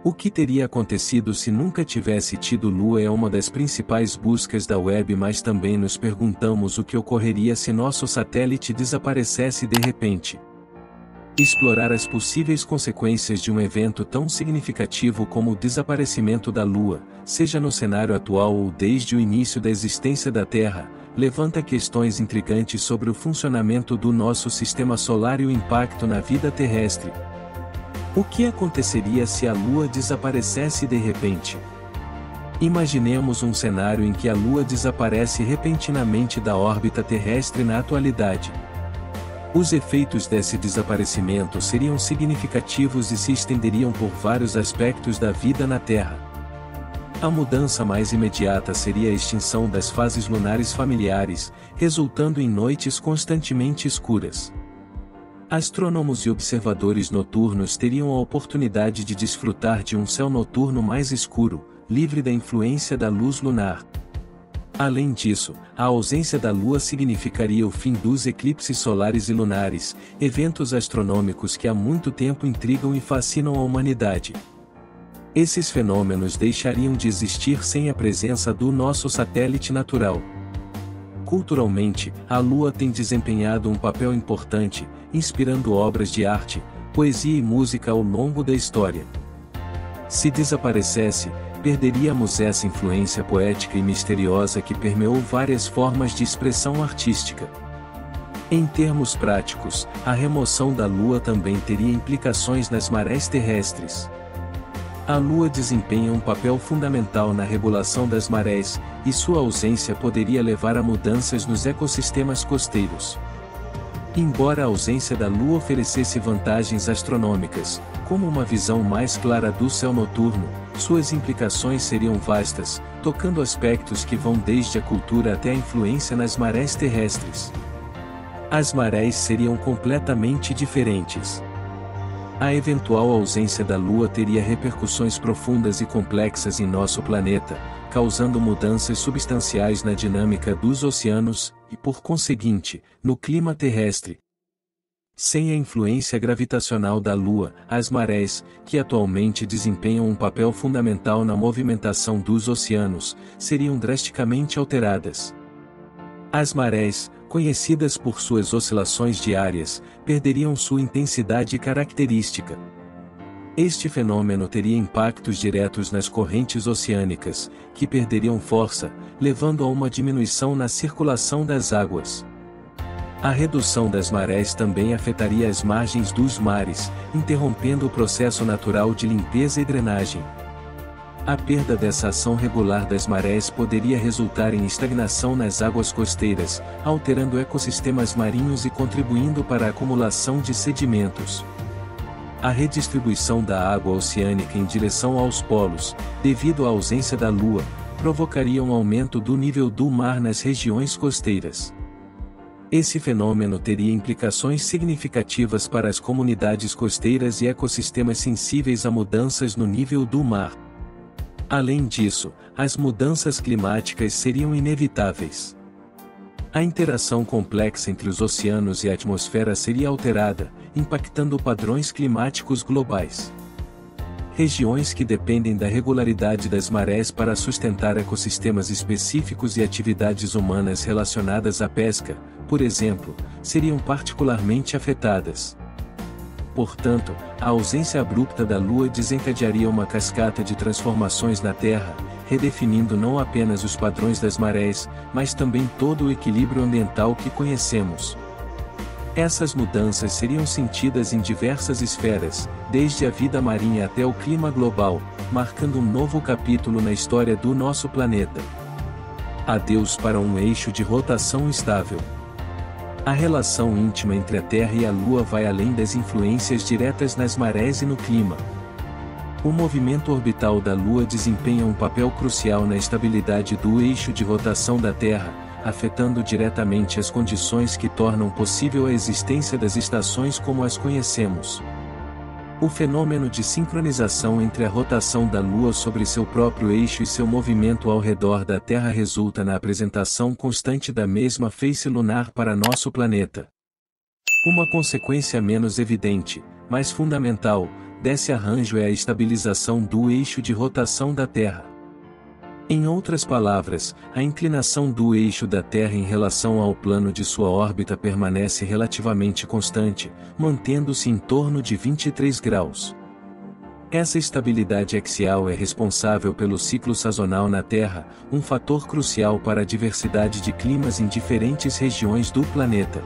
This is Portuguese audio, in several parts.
O que teria acontecido se nunca tivesse tido Lua é uma das principais buscas da web, mas também nos perguntamos o que ocorreria se nosso satélite desaparecesse de repente. Explorar as possíveis consequências de um evento tão significativo como o desaparecimento da Lua, seja no cenário atual ou desde o início da existência da Terra, levanta questões intrigantes sobre o funcionamento do nosso sistema solar e o impacto na vida terrestre. O que aconteceria se a Lua desaparecesse de repente? Imaginemos um cenário em que a Lua desaparece repentinamente da órbita terrestre na atualidade. Os efeitos desse desaparecimento seriam significativos e se estenderiam por vários aspectos da vida na Terra. A mudança mais imediata seria a extinção das fases lunares familiares, resultando em noites constantemente escuras. Astrônomos e observadores noturnos teriam a oportunidade de desfrutar de um céu noturno mais escuro, livre da influência da luz lunar. Além disso, a ausência da Lua significaria o fim dos eclipses solares e lunares, eventos astronômicos que há muito tempo intrigam e fascinam a humanidade. Esses fenômenos deixariam de existir sem a presença do nosso satélite natural. Culturalmente, a Lua tem desempenhado um papel importante, inspirando obras de arte, poesia e música ao longo da história. Se desaparecesse, perderíamos essa influência poética e misteriosa que permeou várias formas de expressão artística. Em termos práticos, a remoção da Lua também teria implicações nas marés terrestres. A Lua desempenha um papel fundamental na regulação das marés, e sua ausência poderia levar a mudanças nos ecossistemas costeiros. Embora a ausência da Lua oferecesse vantagens astronômicas, como uma visão mais clara do céu noturno, suas implicações seriam vastas, tocando aspectos que vão desde a cultura até a influência nas marés terrestres. As marés seriam completamente diferentes. A eventual ausência da Lua teria repercussões profundas e complexas em nosso planeta, causando mudanças substanciais na dinâmica dos oceanos, e por conseguinte, no clima terrestre. Sem a influência gravitacional da Lua, as marés, que atualmente desempenham um papel fundamental na movimentação dos oceanos, seriam drasticamente alteradas. As marés, conhecidas por suas oscilações diárias, perderiam sua intensidade característica. Este fenômeno teria impactos diretos nas correntes oceânicas, que perderiam força, levando a uma diminuição na circulação das águas. A redução das marés também afetaria as margens dos mares, interrompendo o processo natural de limpeza e drenagem. A perda dessa ação regular das marés poderia resultar em estagnação nas águas costeiras, alterando ecossistemas marinhos e contribuindo para a acumulação de sedimentos. A redistribuição da água oceânica em direção aos polos, devido à ausência da Lua, provocaria um aumento do nível do mar nas regiões costeiras. Esse fenômeno teria implicações significativas para as comunidades costeiras e ecossistemas sensíveis a mudanças no nível do mar. Além disso, as mudanças climáticas seriam inevitáveis. A interação complexa entre os oceanos e a atmosfera seria alterada, impactando padrões climáticos globais. Regiões que dependem da regularidade das marés para sustentar ecossistemas específicos e atividades humanas relacionadas à pesca, por exemplo, seriam particularmente afetadas. Portanto, a ausência abrupta da Lua desencadearia uma cascata de transformações na Terra, redefinindo não apenas os padrões das marés, mas também todo o equilíbrio ambiental que conhecemos. Essas mudanças seriam sentidas em diversas esferas, desde a vida marinha até o clima global, marcando um novo capítulo na história do nosso planeta. Adeus para um eixo de rotação estável. A relação íntima entre a Terra e a Lua vai além das influências diretas nas marés e no clima. O movimento orbital da Lua desempenha um papel crucial na estabilidade do eixo de rotação da Terra, afetando diretamente as condições que tornam possível a existência das estações como as conhecemos. O fenômeno de sincronização entre a rotação da Lua sobre seu próprio eixo e seu movimento ao redor da Terra resulta na apresentação constante da mesma face lunar para nosso planeta. Uma consequência menos evidente, mas fundamental, desse arranjo é a estabilização do eixo de rotação da Terra. Em outras palavras, a inclinação do eixo da Terra em relação ao plano de sua órbita permanece relativamente constante, mantendo-se em torno de 23 graus. Essa estabilidade axial é responsável pelo ciclo sazonal na Terra, um fator crucial para a diversidade de climas em diferentes regiões do planeta.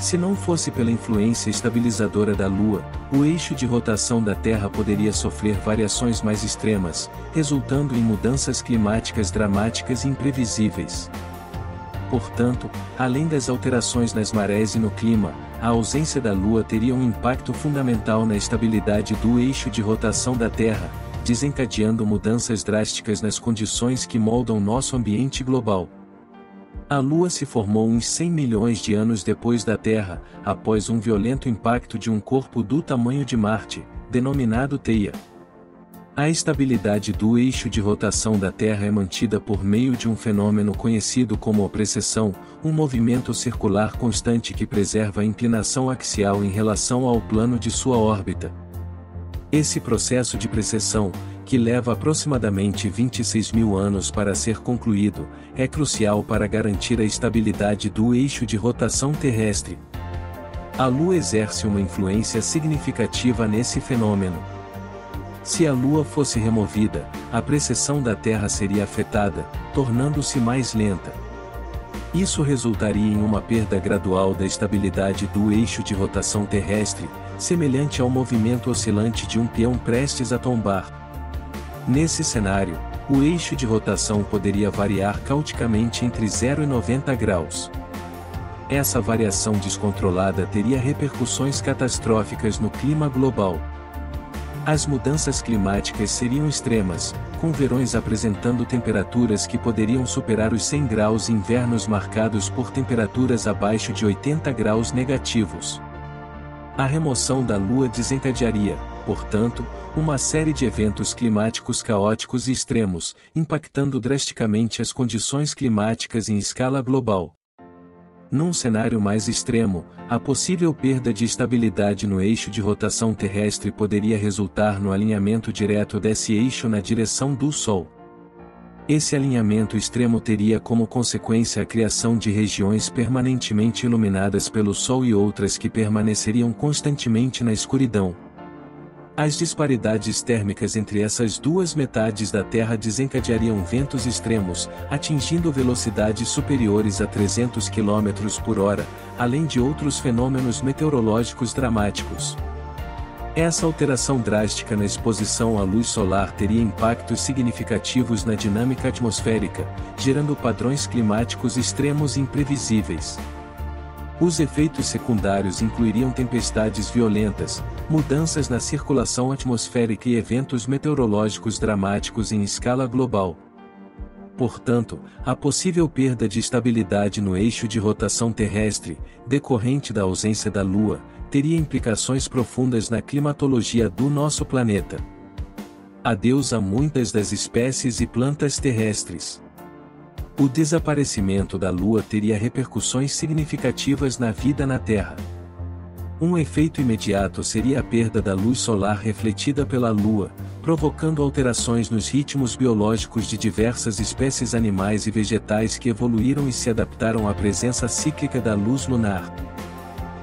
Se não fosse pela influência estabilizadora da Lua, o eixo de rotação da Terra poderia sofrer variações mais extremas, resultando em mudanças climáticas dramáticas e imprevisíveis. Portanto, além das alterações nas marés e no clima, a ausência da Lua teria um impacto fundamental na estabilidade do eixo de rotação da Terra, desencadeando mudanças drásticas nas condições que moldam nosso ambiente global. A Lua se formou uns 100 milhões de anos depois da Terra, após um violento impacto de um corpo do tamanho de Marte, denominado Theia. A estabilidade do eixo de rotação da Terra é mantida por meio de um fenômeno conhecido como precessão, um movimento circular constante que preserva a inclinação axial em relação ao plano de sua órbita. Esse processo de precessão, que leva aproximadamente 26 mil anos para ser concluído, é crucial para garantir a estabilidade do eixo de rotação terrestre. A Lua exerce uma influência significativa nesse fenômeno. Se a Lua fosse removida, a precessão da Terra seria afetada, tornando-se mais lenta. Isso resultaria em uma perda gradual da estabilidade do eixo de rotação terrestre, semelhante ao movimento oscilante de um peão prestes a tombar. Nesse cenário, o eixo de rotação poderia variar caoticamente entre 0 e 90 graus. Essa variação descontrolada teria repercussões catastróficas no clima global. As mudanças climáticas seriam extremas, com verões apresentando temperaturas que poderiam superar os 100 graus e invernos marcados por temperaturas abaixo de 80 graus negativos. A remoção da Lua desencadearia, portanto, uma série de eventos climáticos caóticos e extremos, impactando drasticamente as condições climáticas em escala global. Num cenário mais extremo, a possível perda de estabilidade no eixo de rotação terrestre poderia resultar no alinhamento direto desse eixo na direção do Sol. Esse alinhamento extremo teria como consequência a criação de regiões permanentemente iluminadas pelo Sol e outras que permaneceriam constantemente na escuridão. As disparidades térmicas entre essas duas metades da Terra desencadeariam ventos extremos, atingindo velocidades superiores a 300 km por hora, além de outros fenômenos meteorológicos dramáticos. Essa alteração drástica na exposição à luz solar teria impactos significativos na dinâmica atmosférica, gerando padrões climáticos extremos e imprevisíveis. Os efeitos secundários incluiriam tempestades violentas, mudanças na circulação atmosférica e eventos meteorológicos dramáticos em escala global. Portanto, a possível perda de estabilidade no eixo de rotação terrestre, decorrente da ausência da Lua, teria implicações profundas na climatologia do nosso planeta. Adeus a muitas das espécies e plantas terrestres. O desaparecimento da Lua teria repercussões significativas na vida na Terra. Um efeito imediato seria a perda da luz solar refletida pela Lua, provocando alterações nos ritmos biológicos de diversas espécies animais e vegetais que evoluíram e se adaptaram à presença cíclica da luz lunar.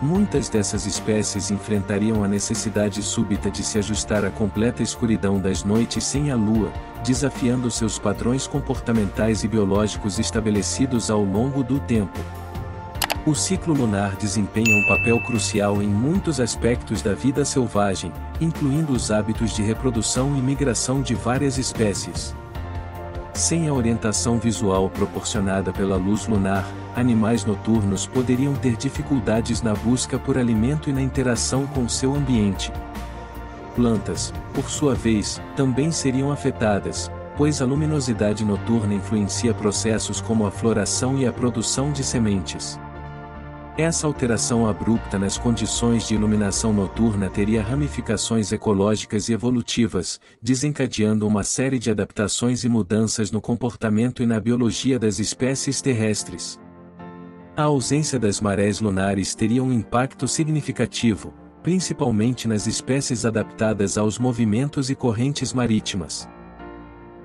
Muitas dessas espécies enfrentariam a necessidade súbita de se ajustar à completa escuridão das noites sem a Lua, desafiando seus padrões comportamentais e biológicos estabelecidos ao longo do tempo. O ciclo lunar desempenha um papel crucial em muitos aspectos da vida selvagem, incluindo os hábitos de reprodução e migração de várias espécies. Sem a orientação visual proporcionada pela luz lunar, animais noturnos poderiam ter dificuldades na busca por alimento e na interação com o seu ambiente. Plantas, por sua vez, também seriam afetadas, pois a luminosidade noturna influencia processos como a floração e a produção de sementes. Essa alteração abrupta nas condições de iluminação noturna teria ramificações ecológicas e evolutivas, desencadeando uma série de adaptações e mudanças no comportamento e na biologia das espécies terrestres. A ausência das marés lunares teria um impacto significativo, principalmente nas espécies adaptadas aos movimentos e correntes marítimas.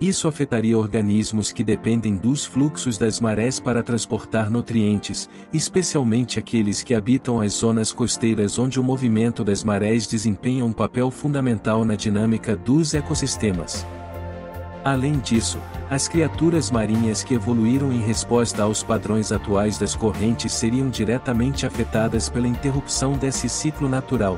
Isso afetaria organismos que dependem dos fluxos das marés para transportar nutrientes, especialmente aqueles que habitam as zonas costeiras onde o movimento das marés desempenha um papel fundamental na dinâmica dos ecossistemas. Além disso, as criaturas marinhas que evoluíram em resposta aos padrões atuais das correntes seriam diretamente afetadas pela interrupção desse ciclo natural.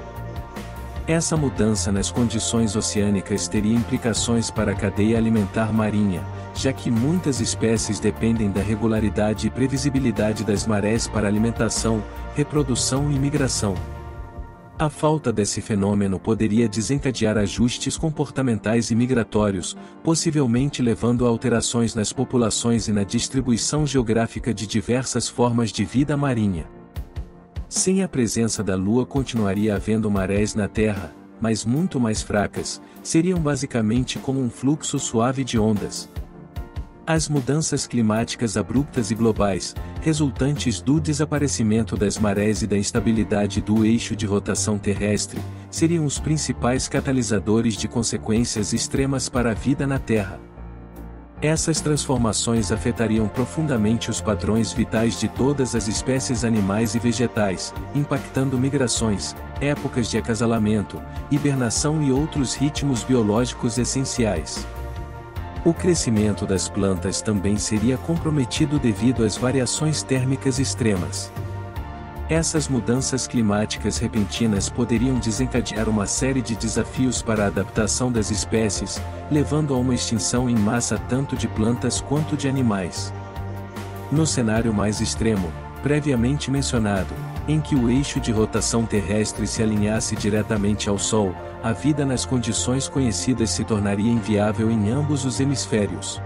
Essa mudança nas condições oceânicas teria implicações para a cadeia alimentar marinha, já que muitas espécies dependem da regularidade e previsibilidade das marés para alimentação, reprodução e migração. A falta desse fenômeno poderia desencadear ajustes comportamentais e migratórios, possivelmente levando a alterações nas populações e na distribuição geográfica de diversas formas de vida marinha. Sem a presença da Lua continuaria havendo marés na Terra, mas muito mais fracas, seriam basicamente como um fluxo suave de ondas. As mudanças climáticas abruptas e globais, resultantes do desaparecimento das marés e da instabilidade do eixo de rotação terrestre, seriam os principais catalisadores de consequências extremas para a vida na Terra. Essas transformações afetariam profundamente os padrões vitais de todas as espécies animais e vegetais, impactando migrações, épocas de acasalamento, hibernação e outros ritmos biológicos essenciais. O crescimento das plantas também seria comprometido devido às variações térmicas extremas. Essas mudanças climáticas repentinas poderiam desencadear uma série de desafios para a adaptação das espécies, levando a uma extinção em massa tanto de plantas quanto de animais. No cenário mais extremo, previamente mencionado, em que o eixo de rotação terrestre se alinhasse diretamente ao Sol, a vida nas condições conhecidas se tornaria inviável em ambos os hemisférios.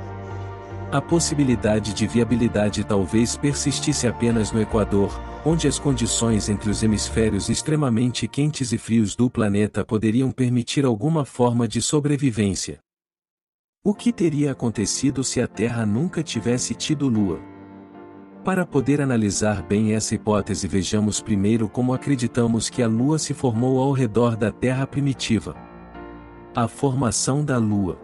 A possibilidade de viabilidade talvez persistisse apenas no Equador, onde as condições entre os hemisférios extremamente quentes e frios do planeta poderiam permitir alguma forma de sobrevivência. O que teria acontecido se a Terra nunca tivesse tido Lua? Para poder analisar bem essa hipótese, vejamos primeiro como acreditamos que a Lua se formou ao redor da Terra primitiva. A formação da Lua.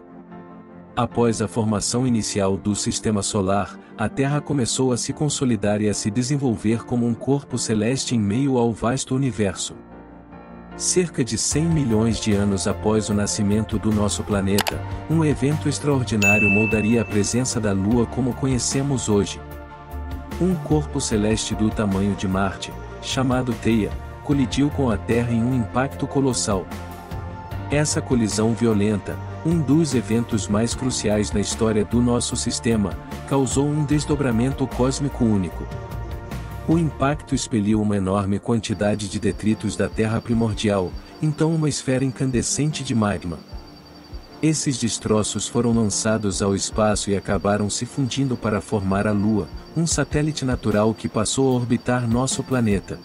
Após a formação inicial do Sistema Solar, a Terra começou a se consolidar e a se desenvolver como um corpo celeste em meio ao vasto universo. Cerca de 100 milhões de anos após o nascimento do nosso planeta, um evento extraordinário moldaria a presença da Lua como conhecemos hoje. Um corpo celeste do tamanho de Marte, chamado Theia, colidiu com a Terra em um impacto colossal. Essa colisão violenta, um dos eventos mais cruciais na história do nosso sistema, causou um desdobramento cósmico único. O impacto expeliu uma enorme quantidade de detritos da Terra primordial, então uma esfera incandescente de magma. Esses destroços foram lançados ao espaço e acabaram se fundindo para formar a Lua, um satélite natural que passou a orbitar nosso planeta.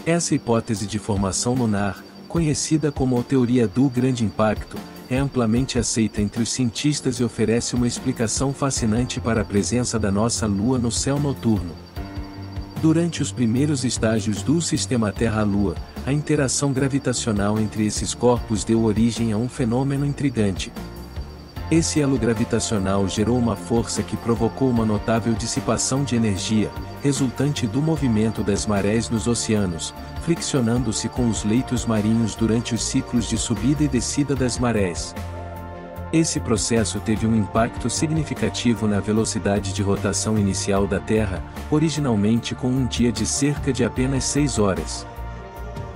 Essa hipótese de formação lunar, conhecida como a teoria do grande impacto, é amplamente aceita entre os cientistas e oferece uma explicação fascinante para a presença da nossa Lua no céu noturno. Durante os primeiros estágios do sistema Terra-Lua, a interação gravitacional entre esses corpos deu origem a um fenômeno intrigante. Esse elo gravitacional gerou uma força que provocou uma notável dissipação de energia, resultante do movimento das marés nos oceanos, friccionando-se com os leitos marinhos durante os ciclos de subida e descida das marés. Esse processo teve um impacto significativo na velocidade de rotação inicial da Terra, originalmente com um dia de cerca de apenas 6 horas.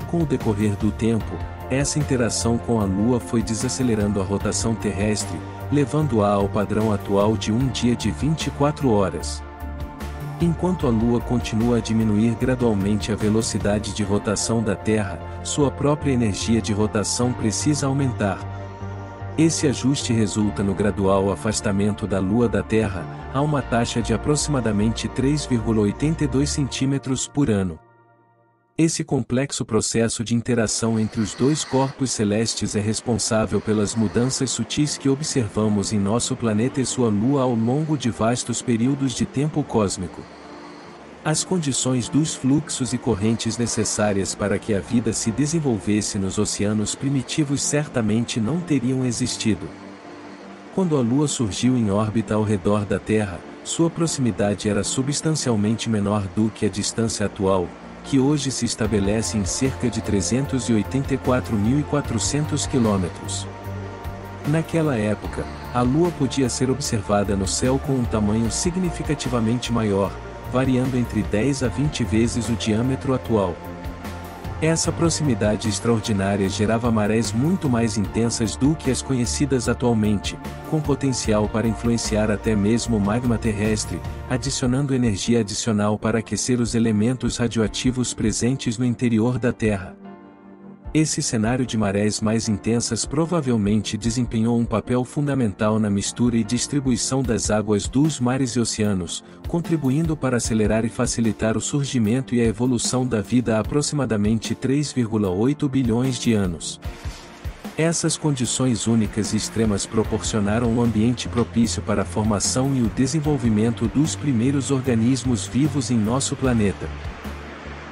Com o decorrer do tempo, essa interação com a Lua foi desacelerando a rotação terrestre, levando-a ao padrão atual de um dia de 24 horas. Enquanto a Lua continua a diminuir gradualmente a velocidade de rotação da Terra, sua própria energia de rotação precisa aumentar. Esse ajuste resulta no gradual afastamento da Lua da Terra, a uma taxa de aproximadamente 3,82 centímetros por ano. Esse complexo processo de interação entre os dois corpos celestes é responsável pelas mudanças sutis que observamos em nosso planeta e sua Lua ao longo de vastos períodos de tempo cósmico. As condições dos fluxos e correntes necessárias para que a vida se desenvolvesse nos oceanos primitivos certamente não teriam existido. Quando a Lua surgiu em órbita ao redor da Terra, sua proximidade era substancialmente menor do que a distância atual, que hoje se estabelece em cerca de 384.400 quilômetros. Naquela época, a Lua podia ser observada no céu com um tamanho significativamente maior, variando entre 10 a 20 vezes o diâmetro atual. Essa proximidade extraordinária gerava marés muito mais intensas do que as conhecidas atualmente, com potencial para influenciar até mesmo o magma terrestre, adicionando energia adicional para aquecer os elementos radioativos presentes no interior da Terra. Esse cenário de marés mais intensas provavelmente desempenhou um papel fundamental na mistura e distribuição das águas dos mares e oceanos, contribuindo para acelerar e facilitar o surgimento e a evolução da vida há aproximadamente 3,8 bilhões de anos. Essas condições únicas e extremas proporcionaram um ambiente propício para a formação e o desenvolvimento dos primeiros organismos vivos em nosso planeta.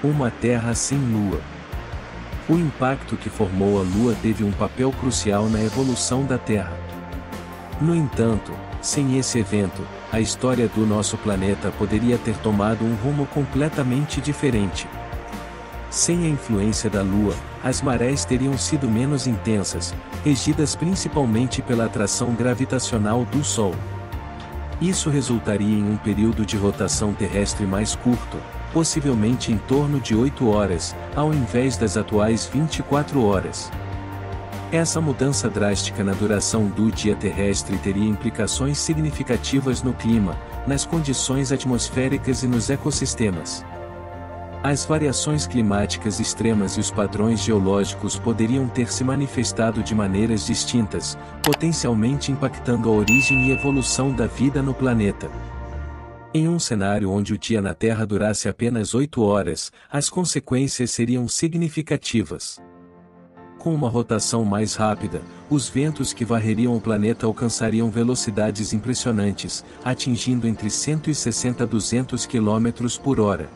Uma Terra sem Lua. O impacto que formou a Lua teve um papel crucial na evolução da Terra. No entanto, sem esse evento, a história do nosso planeta poderia ter tomado um rumo completamente diferente. Sem a influência da Lua, as marés teriam sido menos intensas, regidas principalmente pela atração gravitacional do Sol. Isso resultaria em um período de rotação terrestre mais curto, possivelmente em torno de 8 horas, ao invés das atuais 24 horas. Essa mudança drástica na duração do dia terrestre teria implicações significativas no clima, nas condições atmosféricas e nos ecossistemas. As variações climáticas extremas e os padrões geológicos poderiam ter se manifestado de maneiras distintas, potencialmente impactando a origem e evolução da vida no planeta. Em um cenário onde o dia na Terra durasse apenas 8 horas, as consequências seriam significativas. Com uma rotação mais rápida, os ventos que varreriam o planeta alcançariam velocidades impressionantes, atingindo entre 160 a 200 km por hora.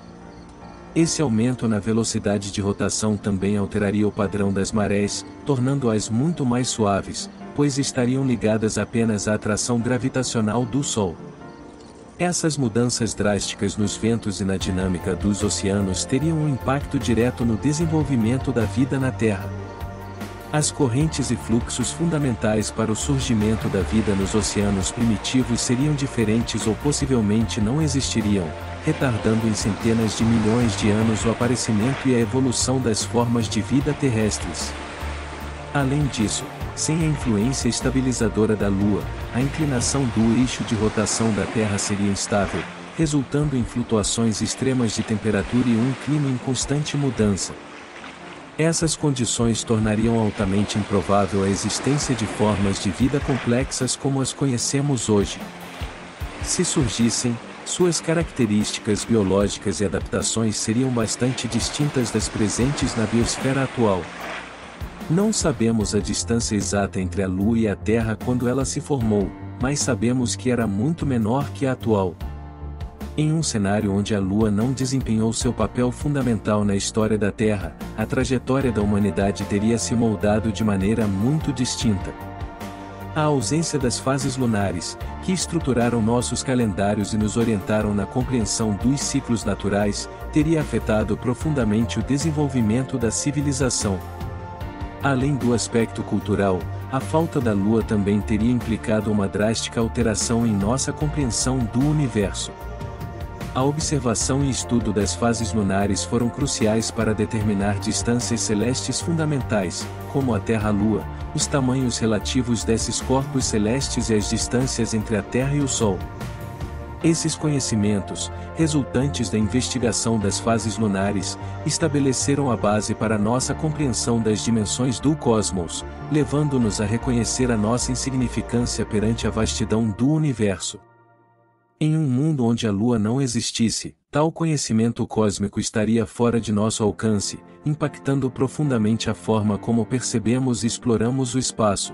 Esse aumento na velocidade de rotação também alteraria o padrão das marés, tornando-as muito mais suaves, pois estariam ligadas apenas à atração gravitacional do Sol. Essas mudanças drásticas nos ventos e na dinâmica dos oceanos teriam um impacto direto no desenvolvimento da vida na Terra. As correntes e fluxos fundamentais para o surgimento da vida nos oceanos primitivos seriam diferentes ou possivelmente não existiriam, retardando em centenas de milhões de anos o aparecimento e a evolução das formas de vida terrestres. Além disso, sem a influência estabilizadora da Lua, a inclinação do eixo de rotação da Terra seria instável, resultando em flutuações extremas de temperatura e um clima em constante mudança. Essas condições tornariam altamente improvável a existência de formas de vida complexas como as conhecemos hoje. Se surgissem, suas características biológicas e adaptações seriam bastante distintas das presentes na biosfera atual. Não sabemos a distância exata entre a Lua e a Terra quando ela se formou, mas sabemos que era muito menor que a atual. Em um cenário onde a Lua não desempenhou seu papel fundamental na história da Terra, a trajetória da humanidade teria se moldado de maneira muito distinta. A ausência das fases lunares, que estruturaram nossos calendários e nos orientaram na compreensão dos ciclos naturais, teria afetado profundamente o desenvolvimento da civilização. Além do aspecto cultural, a falta da Lua também teria implicado uma drástica alteração em nossa compreensão do universo. A observação e estudo das fases lunares foram cruciais para determinar distâncias celestes fundamentais, como a Terra-Lua, os tamanhos relativos desses corpos celestes e as distâncias entre a Terra e o Sol. Esses conhecimentos, resultantes da investigação das fases lunares, estabeleceram a base para nossa compreensão das dimensões do cosmos, levando-nos a reconhecer a nossa insignificância perante a vastidão do universo. Em um mundo onde a Lua não existisse, tal conhecimento cósmico estaria fora de nosso alcance, impactando profundamente a forma como percebemos e exploramos o espaço.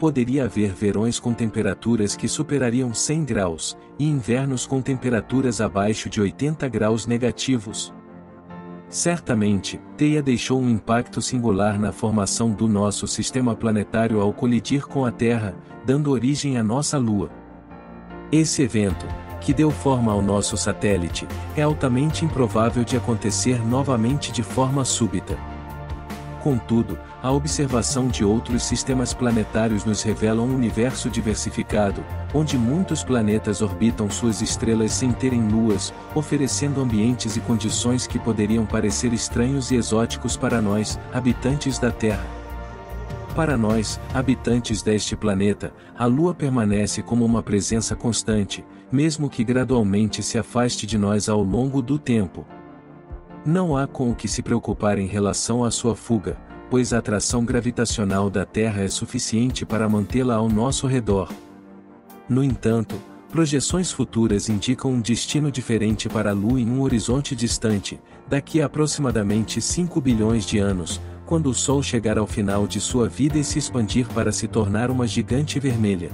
poderia haver verões com temperaturas que superariam 100 graus, e invernos com temperaturas abaixo de 80 graus negativos. Certamente, Theia deixou um impacto singular na formação do nosso sistema planetário ao colidir com a Terra, dando origem à nossa Lua. Esse evento, que deu forma ao nosso satélite, é altamente improvável de acontecer novamente de forma súbita. Contudo, a observação de outros sistemas planetários nos revela um universo diversificado, onde muitos planetas orbitam suas estrelas sem terem luas, oferecendo ambientes e condições que poderiam parecer estranhos e exóticos para nós, habitantes da Terra. Para nós, habitantes deste planeta, a Lua permanece como uma presença constante, mesmo que gradualmente se afaste de nós ao longo do tempo. Não há com o que se preocupar em relação à sua fuga, pois a atração gravitacional da Terra é suficiente para mantê-la ao nosso redor. No entanto, projeções futuras indicam um destino diferente para a Lua em um horizonte distante, daqui a aproximadamente 5 bilhões de anos, quando o Sol chegar ao final de sua vida e se expandir para se tornar uma gigante vermelha.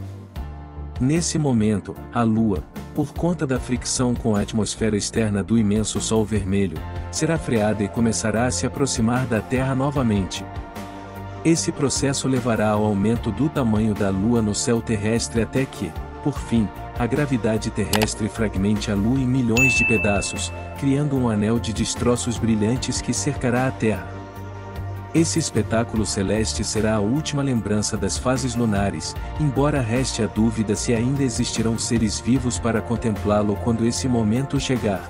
Nesse momento, a Lua, por conta da fricção com a atmosfera externa do imenso Sol vermelho, será freada e começará a se aproximar da Terra novamente. Esse processo levará ao aumento do tamanho da Lua no céu terrestre até que, por fim, a gravidade terrestre fragmente a Lua em milhões de pedaços, criando um anel de destroços brilhantes que cercará a Terra. Esse espetáculo celeste será a última lembrança das fases lunares, embora reste a dúvida se ainda existirão seres vivos para contemplá-lo quando esse momento chegar.